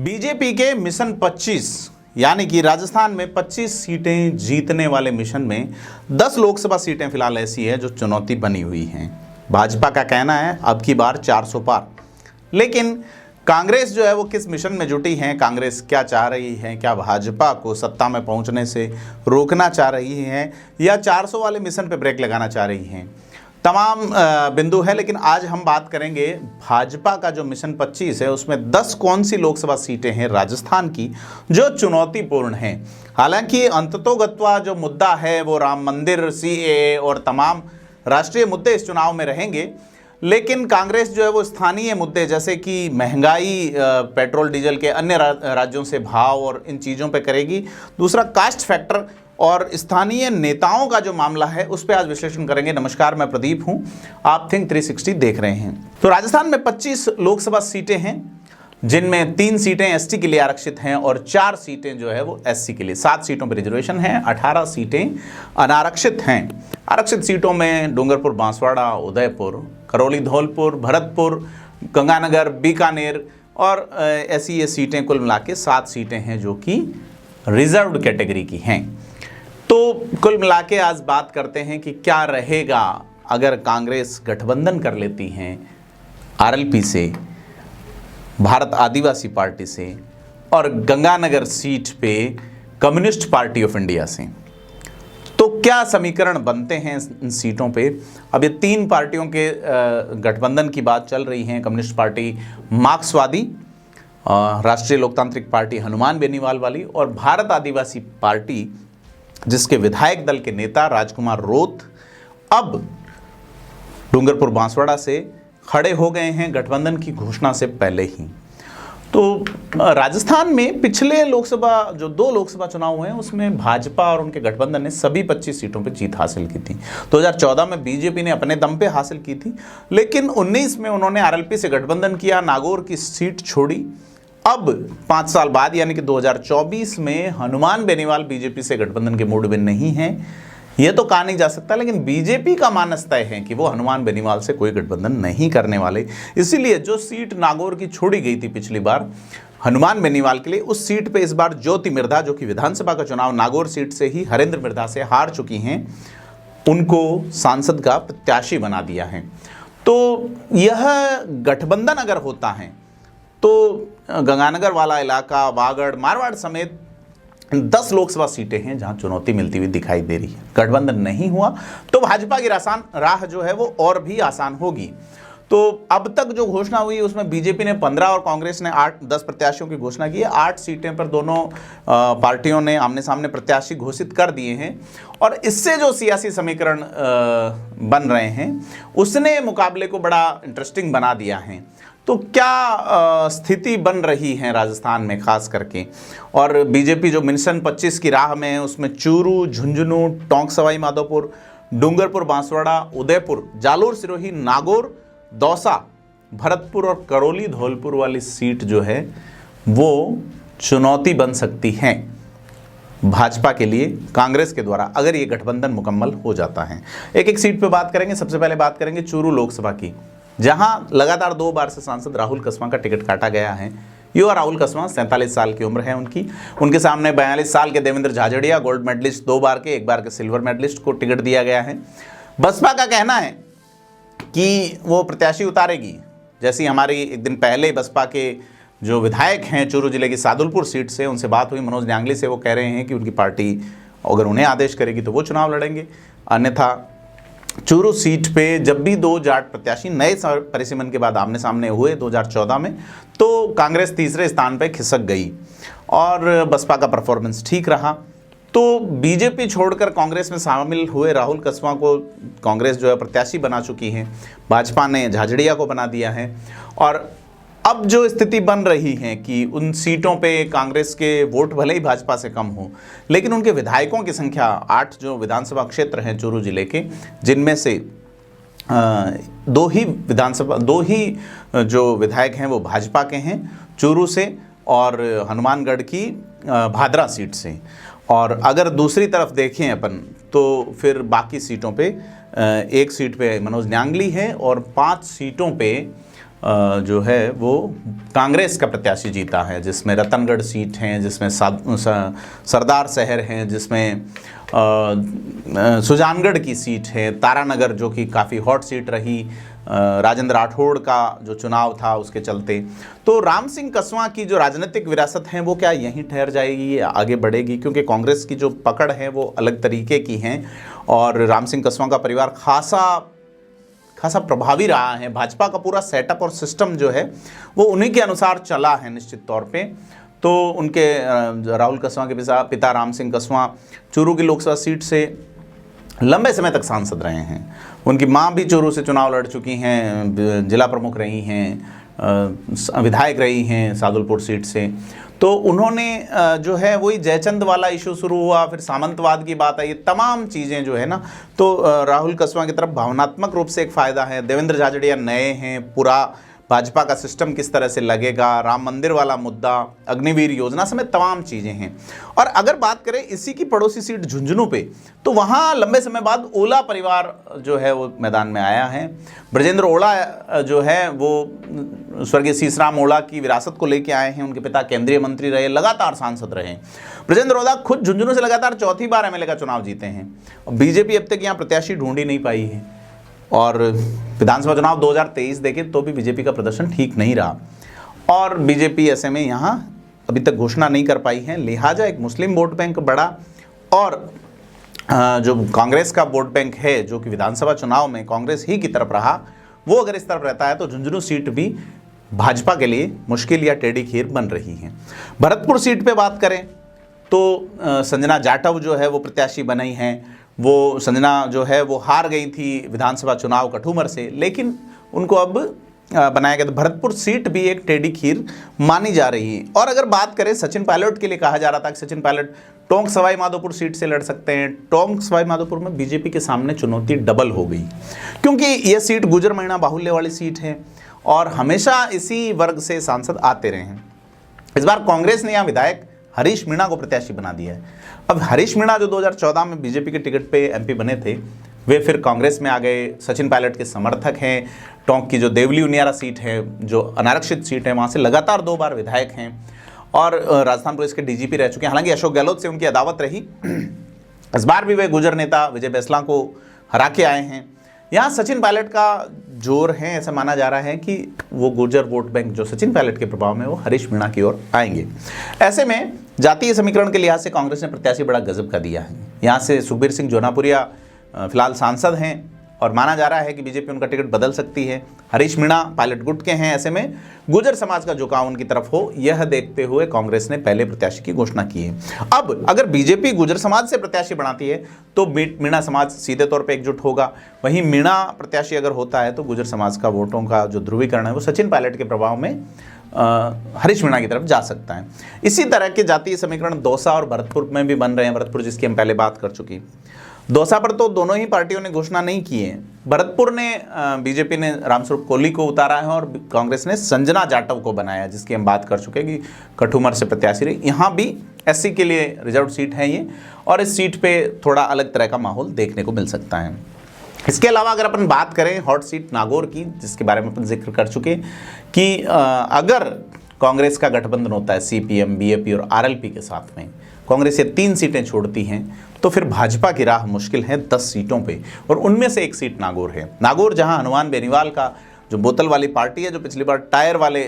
BJP के mission 25 यानी कि राजस्थान में 25 सीटें जीतने वाले मिशन में 10 लोकसभा सीटें फिलहाल ऐसी है जो चुनौती बनी हुई हैं। भाजपा का कहना है अब की बार 400 पार, लेकिन कांग्रेस जो है वो किस मिशन में जुटी है, कांग्रेस क्या चाह रही है, क्या भाजपा को सत्ता में पहुंचने से रोकना चाह रही है या 400 वाले मिशन पे ब्रेक लगाना चाह रही हैं, तमाम बिंदु है। लेकिन आज हम बात करेंगे भाजपा का जो मिशन 25 है उसमें 10 कौन सी लोकसभा सीटें हैं राजस्थान की जो चुनौतीपूर्ण हैं। हालांकि अंततोगत्वा जो मुद्दा है वो राम मंदिर, सीएए और तमाम राष्ट्रीय मुद्दे इस चुनाव में रहेंगे, लेकिन कांग्रेस जो है वो स्थानीय मुद्दे जैसे कि महंगाई, पेट्रोल डीजल के अन्य राज्यों से भाव और इन चीज़ों पे करेगी। दूसरा कास्ट फैक्टर और स्थानीय नेताओं का जो मामला है उस पर आज विश्लेषण करेंगे। नमस्कार, मैं प्रदीप हूं, आप थिंक 360 देख रहे हैं। तो राजस्थान में 25 लोकसभा सीटें हैं जिनमें 3 सीटें एसटी के लिए आरक्षित हैं और 4 सीटें जो है वो एससी के लिए। 7 सीटों पर रिजर्वेशन है, 18 सीटें अनारक्षित हैं। आरक्षित सीटों में डूंगरपुर, बांसवाड़ा, उदयपुर, करौली, धौलपुर, भरतपुर, गंगानगर, बीकानेर और ऐसी ये सीटें कुल मिला के 7 सीटें हैं जो कि रिजर्व्ड कैटेगरी की हैं। तो कुल मिला के आज बात करते हैं कि क्या रहेगा अगर कांग्रेस गठबंधन कर लेती हैं आरएलपी से, भारत आदिवासी पार्टी से और गंगानगर सीट पे कम्युनिस्ट पार्टी ऑफ इंडिया से, तो क्या समीकरण बनते हैं इन सीटों पे। अब ये 3 पार्टियों के गठबंधन की बात चल रही है। कम्युनिस्ट पार्टी मार्क्सवादी, राष्ट्रीय लोकतांत्रिक पार्टी हनुमान बेनीवाल वाली और भारत आदिवासी पार्टी जिसके विधायक दल के नेता राजकुमार रोत अब डूंगरपुर बांसवाड़ा से खड़े हो गए हैं गठबंधन की घोषणा से पहले ही। तो राजस्थान में पिछले लोकसभा जो 2 लोकसभा चुनाव हुए हैं उसमें भाजपा और उनके गठबंधन ने सभी 25 सीटों पर जीत हासिल की थी। 2014 में बीजेपी ने अपने दम पे हासिल की थी, लेकिन 19 में उन्होंने आरएलपी से गठबंधन किया, नागौर की सीट छोड़ी। अब 5 साल बाद यानी कि 2024 में हनुमान बेनीवाल बीजेपी से गठबंधन के मूड में नहीं है, यह तो कहा नहीं जा सकता, लेकिन बीजेपी का मानस तय है कि वो हनुमान बेनीवाल से कोई गठबंधन नहीं करने वाले। इसीलिए जो सीट नागौर की छोड़ी गई थी पिछली बार हनुमान बेनीवाल के लिए, उस सीट पे इस बार ज्योति मिर्धा, जो कि विधानसभा का चुनाव नागौर सीट से ही हरेंद्र मिर्धा से हार चुकी हैं, उनको सांसद का प्रत्याशी बना दिया है। तो यह गठबंधन अगर होता है तो गंगानगर वाला इलाका, वागड़, मारवाड़ समेत 10 लोकसभा सीटें हैं जहां चुनौती मिलती हुई दिखाई दे रही है। गठबंधन नहीं हुआ तो भाजपा की आसान राह जो है वो और भी आसान होगी। तो अब तक जो घोषणा हुई उसमें बीजेपी ने 15 और कांग्रेस ने 8-10 प्रत्याशियों की घोषणा की है। 8 सीटें पर दोनों पार्टियों ने आमने सामने प्रत्याशी घोषित कर दिए हैं और इससे जो सियासी समीकरण बन रहे हैं उसने मुकाबले को बड़ा इंटरेस्टिंग बना दिया है। तो क्या स्थिति बन रही है राजस्थान में खास करके, और बीजेपी जो मिशन 25 की राह में है उसमें चूरू, झुंझुनू, टोंक सवाई माधोपुर, डूंगरपुर बांसवाड़ा, उदयपुर, जालोर सिरोही, नागौर, दौसा, भरतपुर और करौली धौलपुर वाली सीट जो है वो चुनौती बन सकती है भाजपा के लिए कांग्रेस के द्वारा अगर ये गठबंधन मुकम्मल हो जाता है। एक एक सीट पे बात करेंगे। सबसे पहले बात करेंगे चूरू लोकसभा की, जहां लगातार 2 बार से सांसद राहुल कसवां का टिकट काटा गया है। युवा राहुल कसवां 47 साल की उम्र है उनके सामने 42 साल के देवेंद्र झाझड़िया, गोल्ड मेडलिस्ट 2 बार के, 1 बार के सिल्वर मेडलिस्ट को टिकट दिया गया है। बसपा का कहना है कि वो प्रत्याशी उतारेगी। जैसी हमारी एक दिन पहले बसपा के जो विधायक हैं चूरू जिले की सादुलपुर सीट से, उनसे बात हुई मनोज न्यांगली से, वो कह रहे हैं कि उनकी पार्टी अगर उन्हें आदेश करेगी तो वो चुनाव लड़ेंगे। अन्यथा चूरू सीट पे जब भी 2 जाट प्रत्याशी नए परिसीमन के बाद आमने सामने हुए 2014 में, तो कांग्रेस तीसरे स्थान पर खिसक गई और बसपा का परफॉर्मेंस ठीक रहा। तो बीजेपी छोड़कर कांग्रेस में शामिल हुए राहुल कसवां को कांग्रेस जो है प्रत्याशी बना चुकी है, भाजपा ने झाझड़िया को बना दिया है। और अब जो स्थिति बन रही है कि उन सीटों पे कांग्रेस के वोट भले ही भाजपा से कम हो, लेकिन उनके विधायकों की संख्या 8 जो विधानसभा क्षेत्र हैं चूरू जिले के, जिनमें से 2 ही जो विधायक हैं वो भाजपा के हैं, चूरू से और हनुमानगढ़ की भादरा सीट से। और अगर दूसरी तरफ देखें अपन तो फिर बाकी सीटों पे 1 सीट पे मनोज न्यांगली है और 5 सीटों पे जो है वो कांग्रेस का प्रत्याशी जीता है, जिसमें रतनगढ़ सीट हैं, जिसमें सरदार शहर हैं, जिसमें सुजानगढ़ की सीट है, तारानगर जो कि काफ़ी हॉट सीट रही राजेंद्र राठौड़ का जो चुनाव था उसके चलते। तो राम सिंह कसवा की जो राजनीतिक विरासत है वो क्या यहीं ठहर जाएगी या आगे बढ़ेगी? क्योंकि कांग्रेस की जो पकड़ है वो अलग तरीके की हैं और राम सिंह कसवा का परिवार खासा प्रभावी रहा है। भाजपा का पूरा सेटअप और सिस्टम जो है वो उन्हीं के अनुसार चला है निश्चित तौर पे। तो उनके राहुल कसवा के पिता राम सिंह कसवा चूरू की लोकसभा सीट से लंबे समय तक सांसद रहे हैं। उनकी मां भी चूरू से चुनाव लड़ चुकी हैं, जिला प्रमुख रही हैं, विधायक रही हैं सादुलपुर सीट से। तो उन्होंने जो है वही जयचंद वाला इशू शुरू हुआ, फिर सामंतवाद की बात आई, ये तमाम चीज़ें जो है ना, तो राहुल कसवा की तरफ भावनात्मक रूप से एक फ़ायदा है। देवेंद्र झाझड़िया नए हैं, पूरा भाजपा का सिस्टम किस तरह से लगेगा, राम मंदिर वाला मुद्दा, अग्निवीर योजना समेत तमाम चीज़ें हैं। और अगर बात करें इसी की पड़ोसी सीट झुंझुनू पे, तो वहाँ लंबे समय बाद ओला परिवार जो है वो मैदान में आया है। ब्रजेंद्र ओला जो है वो स्वर्गीय शीशराम ओला की विरासत को लेके आए हैं। उनके पिता केंद्रीय मंत्री रहे, लगातार सांसद रहे। ब्रजेंद्र ओला खुद झुंझुनू से लगातार चौथी बार एमएलए का चुनाव जीते हैं। बीजेपी अब तक यहाँ प्रत्याशी ढूंढ ही नहीं पाई है और विधानसभा चुनाव 2023 देखें तो भी बीजेपी का प्रदर्शन ठीक नहीं रहा और बीजेपी ऐसे में यहाँ अभी तक घोषणा नहीं कर पाई है। लिहाजा एक मुस्लिम वोट बैंक बड़ा और जो कांग्रेस का वोट बैंक है जो कि विधानसभा चुनाव में कांग्रेस ही की तरफ रहा, वो अगर इस तरफ रहता है तो झुंझुनू सीट भी भाजपा के लिए मुश्किल या टेढ़ी खीर बन रही है। भरतपुर सीट पे बात करें तो संजना जाटव जो है वो प्रत्याशी बनाई हैं। वो संजना जो है वो हार गई थी विधानसभा चुनाव कठुमर से, लेकिन उनको अब बनाया गया। तो भरतपुर सीट भी एक टेढ़ी खीर मानी जा रही है। और अगर बात करें सचिन पायलट के लिए, कहा जा रहा था कि सचिन पायलट टोंक सवाई माधोपुर सीट से लड़ सकते हैं। टोंक सवाई माधोपुर में बीजेपी के सामने चुनौती डबल हो गई, क्योंकि यह सीट गुजर महीना बाहुल्य वाली सीट है और हमेशा इसी वर्ग से सांसद आते रहे हैं। इस बार कांग्रेस ने यहाँ विधायक हरीश मीणा को प्रत्याशी बना दिया है। अब हरीश मीणा जो 2014 में बीजेपी के टिकट पे एमपी बने थे, वे फिर कांग्रेस में आ गए। सचिन पायलट के समर्थक हैं। टोंक की जो देवली उनियारा सीट है, जो अनारक्षित सीट है, वहाँ से लगातार 2 बार विधायक हैं और राजस्थान पुलिस के डीजीपी रह चुके हैं। हालांकि अशोक गहलोत से उनकी अदावत रही। इस बार भी वे गुजर नेता विजय बैसला को हरा के आए हैं। यहाँ सचिन पायलट का जोर है, ऐसा माना जा रहा है कि वो गुर्जर वोट बैंक जो सचिन पायलट के प्रभाव में वो हरीश मीणा की ओर आएंगे। ऐसे में जातीय समीकरण के लिहाज से कांग्रेस ने प्रत्याशी बड़ा गजब का दिया है। यहाँ से सुखबीर सिंह जोनापुरिया फिलहाल सांसद हैं और माना जा रहा है कि बीजेपी उनका टिकट बदल सकती है। हरीश मीणा पायलट गुट के हैं। ऐसे में गुर्जर समाज का झुकाव उनकी तरफ हो, यह देखते हुए कांग्रेस ने पहले प्रत्याशी की घोषणा की है। अब अगर बीजेपी गुर्जर समाज से प्रत्याशी बनाती है तो मीणा समाज सीधे तौर पर एकजुट होगा। वहीं मीणा प्रत्याशी अगर होता है तो गुर्जर समाज का वोटों का जो ध्रुवीकरण है वो सचिन पायलट के प्रभाव में हरीश मीणा की तरफ जा सकता है। इसी तरह के जातीय समीकरण दौसा और भरतपुर में भी बन रहे हैं। भरतपुर जिसकी हम पहले बात कर चुकी। दौसा पर तो दोनों ही पार्टियों ने घोषणा नहीं की है। भरतपुर ने बीजेपी ने रामस्वरूप कोहली को उतारा है और कांग्रेस ने संजना जाटव को बनाया, जिसकी हम बात कर चुके कि कठुमर से प्रत्याशी रही। यहाँ भी एससी के लिए रिजर्व सीट है ये और इस सीट पे थोड़ा अलग तरह का माहौल देखने को मिल सकता है। इसके अलावा अगर अपन बात करें हॉट सीट नागौर की, जिसके बारे में अपन जिक्र कर चुके कि अगर कांग्रेस का गठबंधन होता है सीपीएम, बीएपी और आरएलपी के साथ में, कांग्रेस ये 3 सीटें छोड़ती हैं तो फिर भाजपा की राह मुश्किल है 10 सीटों पे और उनमें से एक सीट नागौर है। नागौर जहां हनुमान बेनीवाल का जो बोतल वाली पार्टी है, जो पिछली बार टायर वाले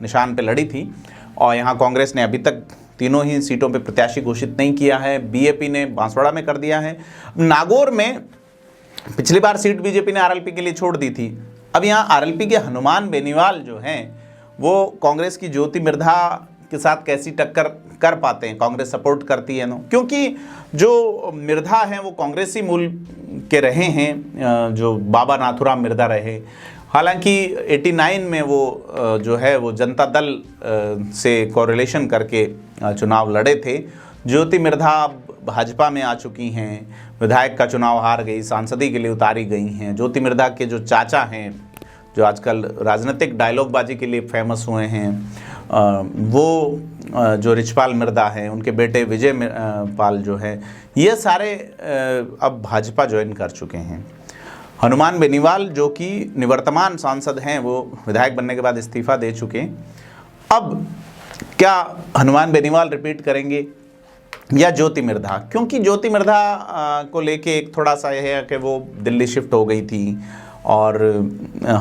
निशान पे लड़ी थी, और यहाँ कांग्रेस ने अभी तक तीनों ही सीटों पे प्रत्याशी घोषित नहीं किया है। बीएपी ने बांसवाड़ा में कर दिया है। नागौर में पिछली बार सीट बीजेपी ने आरएलपी के लिए छोड़ दी थी। अब यहाँ आरएलपी के हनुमान बेनीवाल जो हैं वो कांग्रेस की ज्योति मिर्धा के साथ कैसी टक्कर कर पाते हैं। कांग्रेस सपोर्ट करती है ना, क्योंकि जो मिर्धा हैं वो कांग्रेसी मूल के रहे हैं, जो बाबा नाथुराम मिर्धा रहे। हालांकि 89 में वो जो है वो जनता दल से कोरिलेशन करके चुनाव लड़े थे। ज्योति मिर्धा भाजपा में आ चुकी हैं, विधायक का चुनाव हार गई, सांसदी के लिए उतारी गई हैं। ज्योति मिर्धा के जो चाचा हैं, जो आजकल राजनीतिक डायलॉगबाजी के लिए फेमस हुए हैं, वो जो रिचपाल मिर्धा हैं, उनके बेटे विजय पाल जो है, ये सारे अब भाजपा ज्वाइन कर चुके हैं। हनुमान बेनीवाल जो कि निवर्तमान सांसद हैं, वो विधायक बनने के बाद इस्तीफा दे चुके। अब क्या हनुमान बेनीवाल रिपीट करेंगे या ज्योति मिर्धा? क्योंकि ज्योति मिर्धा को लेके एक थोड़ा सा यह है कि वो दिल्ली शिफ्ट हो गई थी और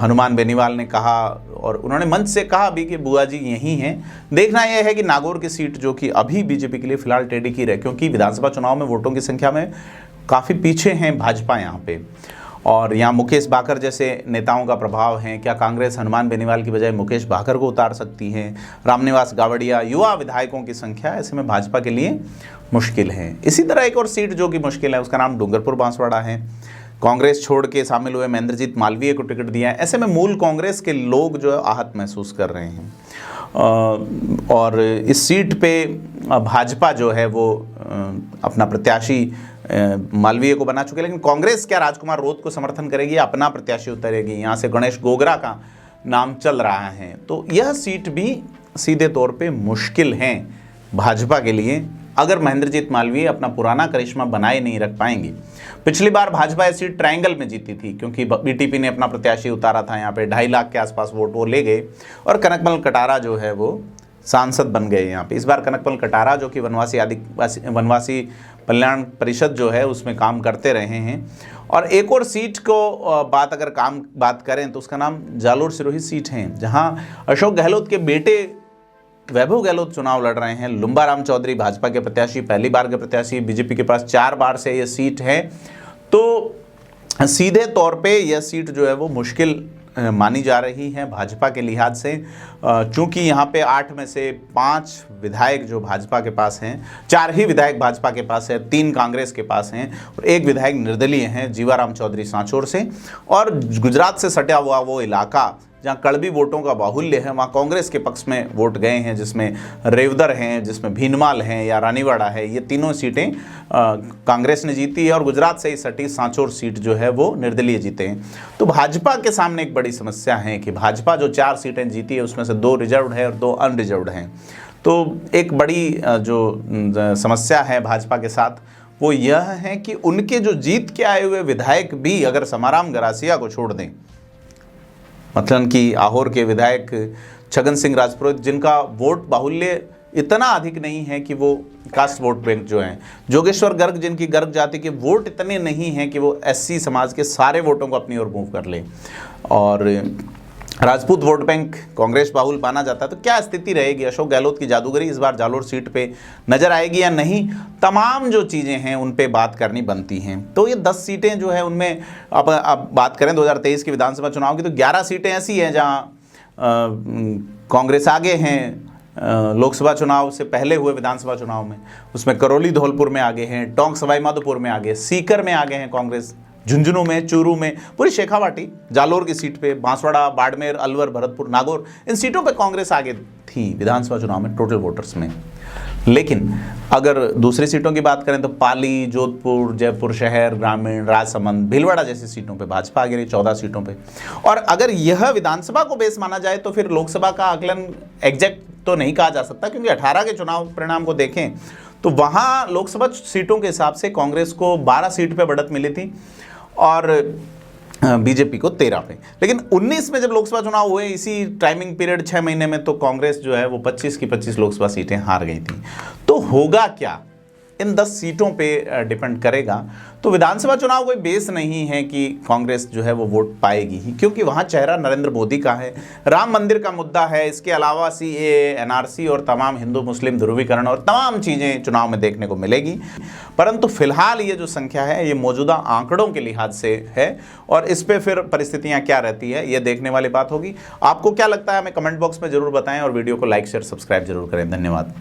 हनुमान बेनीवाल ने कहा और उन्होंने मंच से कहा भी कि बुआ जी यहीं हैं। देखना यह है कि नागौर की सीट जो कि अभी बीजेपी के लिए फिलहाल टेढ़ी की रहे, क्योंकि विधानसभा चुनाव में वोटों की संख्या में काफ़ी पीछे हैं भाजपा यहाँ पे, और यहाँ मुकेश भाकर जैसे नेताओं का प्रभाव है। क्या कांग्रेस हनुमान बेनीवाल की बजाय मुकेश भाकर को उतार सकती है? रामनिवास गावड़िया, युवा विधायकों की संख्या ऐसे में भाजपा के लिए मुश्किल है। इसी तरह एक और सीट जो कि मुश्किल है, उसका नाम डूंगरपुर बांसवाड़ा है। कांग्रेस छोड़ के शामिल हुए महेंद्रजीत मालवीय को टिकट दिया है। ऐसे में मूल कांग्रेस के लोग जो है आहत महसूस कर रहे हैं और इस सीट पे भाजपा जो है वो अपना प्रत्याशी मालवीय को बना चुके, लेकिन कांग्रेस क्या राजकुमार रोत को समर्थन करेगी या अपना प्रत्याशी उतारेगी? यहाँ से गणेश गोगरा का नाम चल रहा है, तो यह सीट भी सीधे तौर पे मुश्किल है भाजपा के लिए अगर महेंद्रजीत मालवीय अपना पुराना करिश्मा बनाए नहीं रख पाएंगे। पिछली बार भाजपा ये सीट ट्रायंगल में जीती थी क्योंकि बीटीपी ने अपना प्रत्याशी उतारा था, यहाँ पे 2.5 लाख के आसपास वोट वो ले गए और कनकमल कटारा जो है वो सांसद बन गए यहाँ पे। इस बार कनकमल कटारा जो कि वनवासी कल्याण परिषद जो है उसमें काम करते रहे हैं। और एक और सीट को बात करें तो उसका नाम जालोर सिरोही सीट है, जहाँ अशोक गहलोत के बेटे वैभव गहलोत चुनाव लड़ रहे हैं। लुम्बाराम चौधरी भाजपा के प्रत्याशी, पहली बार के प्रत्याशी, बीजेपी के पास 4 बार से ये सीट है, तो सीधे तौर पे यह सीट जो है वो मुश्किल मानी जा रही है भाजपा के लिहाज से, चूंकि यहाँ पे 8 में से 5 विधायक जो भाजपा के पास हैं, 4 ही विधायक भाजपा के पास है, 3 कांग्रेस के पास हैं और 1 विधायक निर्दलीय हैं जीवाराम चौधरी सांचौर से। और गुजरात से सटा हुआ वो इलाका जहाँ कड़बी वोटों का बाहुल्य है, वहाँ कांग्रेस के पक्ष में वोट गए हैं, जिसमें रेवदर हैं, जिसमें भीनमाल हैं या रानीवाड़ा है। ये तीनों सीटें कांग्रेस ने जीती है और गुजरात से ही सटी सांचौर सीट जो है वो निर्दलीय जीते हैं। तो भाजपा के सामने एक बड़ी समस्या है कि भाजपा जो 4 सीटें जीती है उसमें से 2 रिजर्व्ड है और 2 अनरिजर्व्ड हैं। तो एक बड़ी जो समस्या है भाजपा के साथ वो यह है कि उनके जो जीत के आए हुए विधायक भी अगर समाराम गरासिया को छोड़ दें, मतलब कि आहोर के विधायक छगन सिंह राजपुरोहित, जिनका वोट बाहुल्य इतना अधिक नहीं है कि वो कास्ट वोट बैंक जो हैं, जोगेश्वर गर्ग जिनकी गर्ग जाति के वोट इतने नहीं हैं कि वो एससी समाज के सारे वोटों को अपनी ओर मूव कर ले, और राजपूत वोट बैंक कांग्रेस बाहुल माना जाता है। तो क्या स्थिति रहेगी? अशोक गहलोत की जादूगरी इस बार जालोर सीट पे नजर आएगी या नहीं? तमाम जो चीज़ें हैं उन पे बात करनी बनती हैं। तो ये 10 सीटें जो है उनमें अब बात करें 2023 के विधानसभा चुनाव की, तो 11 सीटें ऐसी हैं जहाँ कांग्रेस आगे हैं। लोकसभा चुनाव से पहले हुए विधानसभा चुनाव में उसमें करौली धौलपुर में आगे हैं, टोंक सवाई माधोपुर में आगे, सीकर में आगे हैं कांग्रेस, झुंझुनू में, चूरू में, पूरी शेखावाटी, जालोर की सीट पे, बांसवाड़ा, बाड़मेर, अलवर, भरतपुर, नागौर, इन सीटों पे कांग्रेस आगे थी विधानसभा चुनाव में टोटल वोटर्स में। लेकिन अगर दूसरी सीटों की बात करें तो पाली, जोधपुर, जयपुर शहर, ग्रामीण, राजसमंद, भीलवाड़ा जैसी सीटों पे भाजपा आगे रही 14 सीटों पे। और अगर यह विधानसभा को बेस माना जाए तो फिर लोकसभा का आकलन एग्जैक्ट तो नहीं कहा जा सकता, क्योंकि 18 के चुनाव परिणाम को देखें तो वहाँ लोकसभा सीटों के हिसाब से कांग्रेस को 12 सीट पर बढ़त मिली थी और बीजेपी को 13 पे। लेकिन 19 में जब लोकसभा चुनाव हुए, इसी टाइमिंग पीरियड 6 महीने में, तो कांग्रेस जो है वो 25 की 25 लोकसभा सीटें हार गई थी। तो होगा क्या? इन 10 सीटों पे डिपेंड करेगा। तो विधानसभा चुनाव कोई बेस नहीं है कि कांग्रेस जो है वो वोट पाएगी ही, क्योंकि वहाँ चेहरा नरेंद्र मोदी का है, राम मंदिर का मुद्दा है, इसके अलावा सीएए, एनआरसी और तमाम हिंदू मुस्लिम ध्रुवीकरण और तमाम चीज़ें चुनाव में देखने को मिलेगी। परंतु फिलहाल ये जो संख्या है ये मौजूदा आंकड़ों के लिहाज से है, और इस पर फिर परिस्थितियाँ क्या रहती है ये देखने वाली बात होगी। आपको क्या लगता है हमें कमेंट बॉक्स में जरूर बताएं और वीडियो को लाइक शेयर सब्सक्राइब जरूर करें। धन्यवाद।